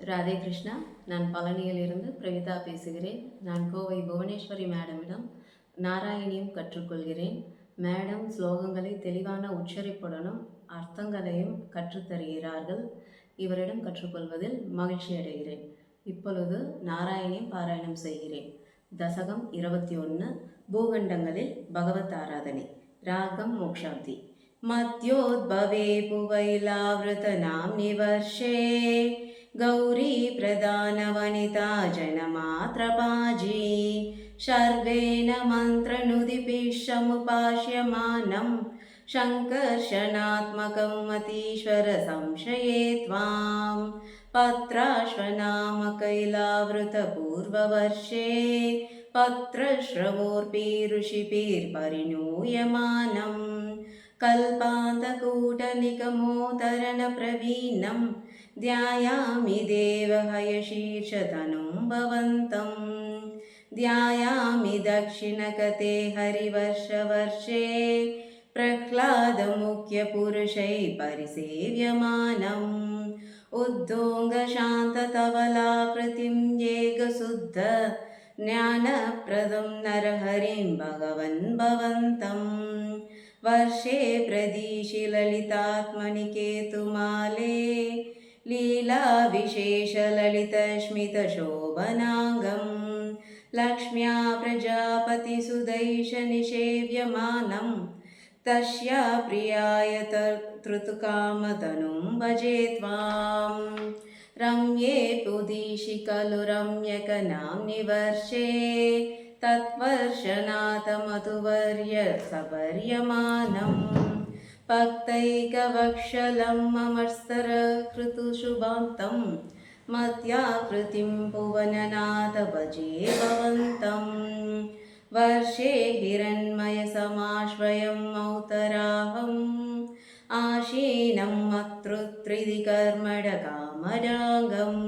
ராதே கிருஷ்ணா. நான் பழனியிலிருந்து பிரவிதா பேசுகிறேன். நான் கோவை புவனேஸ்வரி மேடமிடம் நாராயணியம் கற்றுக்கொள்கிறேன். மேடம் ஸ்லோகங்களை தெளிவான உச்சரிப்புடனும் அர்த்தங்களையும் கற்றுத்தருகிறார்கள். இவரிடம் கற்றுக்கொள்வதில் மகிழ்ச்சி அடைகிறேன். இப்பொழுது நாராயணியம் பாராயணம் செய்கிறேன். தசகம் 21, பூகண்டங்களில் பகவத் ஆராதனை. ராகம் மோக்ஷாப்தி. मध्योद्भवे पुवैलावृतनाम्नि वर्षे गौरी प्रधानवनिता जनमात्रपाजी शर्वेण मन्त्रनुदिभिः समुपास्यमानं शङ्कर्षणात्मकम् अतीश्वर संशये त्वां पत्राश्वनामकैलावृतपूर्ववर्षे पत्रश्रवोर्पिऋषिभिर्परिणूयमानम् कल्पान्तकूटनिगमोदरणप्रवीणं ध्यायामि देवहयशीर्षतनुं भवन्तं ध्यायामि दक्षिणकते हरिवर्षवर्षे प्रह्लादमुख्यपुरुषैः परिसेव्यमानम् उद्धोङ्गशान्ततवलाकृतिं येगशुद्ध ज्ञानप्रदं नरहरिं भगवन् भवन्तम् वर्षे प्रदिशि ललितात्मनि केतुमाले लीलाविशेषललितस्मितशोभनाङ्गं लक्ष्म्या प्रजापतिसुदैशनिषेव्यमानं तस्या प्रियाय तृतुकामतनुं भजे त्वां रम्ये पुदिशि खलु रम्यकनाम्नि वर्षे तत्वर्षनाथमधुवर्य सपर्यमानं भक्तैकवक्षलं ममस्तरकृतुशुभान्तं मध्याकृतिं भुवननाथ भजे भवन्तं वर्षे हिरण्मयसमाश्रयं मौतराहम् आशीनं मत्तृत्रिदिकर्मडकामरागम्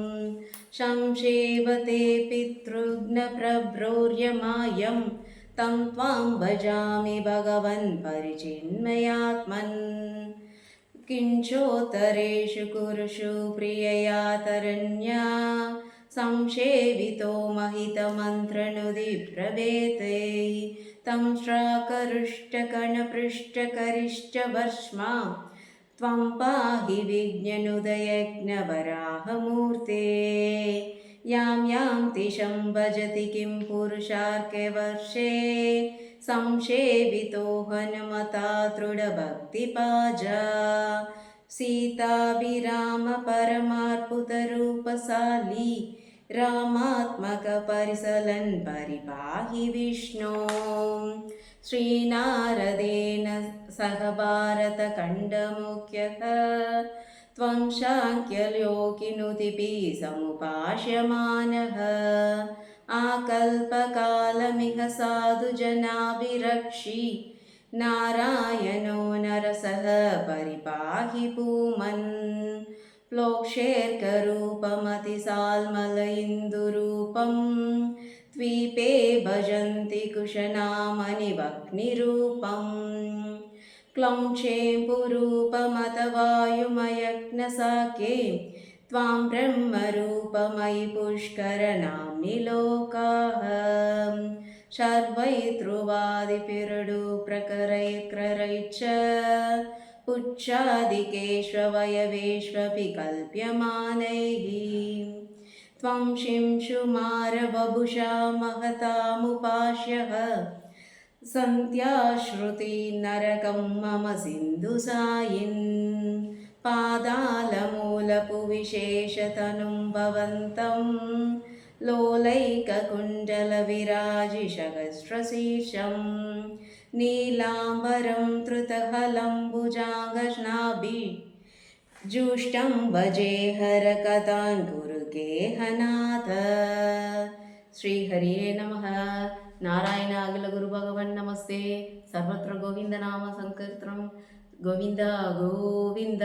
शंसेवते पितृघ्नप्रभ्रोर्यमायं तं त्वां भजामि भगवन् परिचिन्मयात्मन् किञ्चोत्तरेषु कुरुषु प्रियया तरण्या संसेवितो महितमन्त्रनुदिप्रभेते तं श्राकरुष्टकणपृष्ठकरिष्ठवर्ष्मा त्वं पाहि विघ्ननुदयज्ञवराहमूर्ते यां यां तिशं भजति किं पुरुषार्कवर्षे संसेवितो हनुमता दृढभक्तिपाजा सीताभिराम परमार्पुतरूपशाली रामात्मकपरिसलन् परिपाहि विष्णो श्रीनारदेन सह भारतखण्डमुख्यः त्वं शाङ्ख्ययोगिनुतिभिः समुपास्यमानः आकल्पकालमिह साधुजनाभिरक्षि नारायणो नरसः परिपाहि भूमन् प्लोक्षेर्करूपमतिसाल्मलइन्दुरूपं द्वीपे भजन्ति कुशनामनिवग्निरूपं क्लौक्षेम्पुरूपमतवायुमयज्ञसाके त्वां ब्रह्मरूपमयि पुष्करनाम्नि लोकाः शर्वैतृवादिपिरडुप्रकरैक्ररैश्च पुच्छादिकेष्ववयवेष्वपि कल्प्यमानैः त्वं शिंशुमारबभुषा महतामुपास्यः सन्त्याश्रुति नरकं मम सिन्धुसायिन् पादालमूलपुविशेषतनुं भवन्तं लोलैककुण्डलविराजिषहस्रशीर्षं नीलाम्बरं धृतहलं भुजाङ्गनाभि जुष्टं भजे हरकथां गुरु गेहनाथ। श्रीहरिये नमः। नारायण अखिल गुरु भगवन् नमस्ते। नमस्ते सर्वत्र गोविन्दनाम सङ्कीर्तनं गोविन्द गोविन्द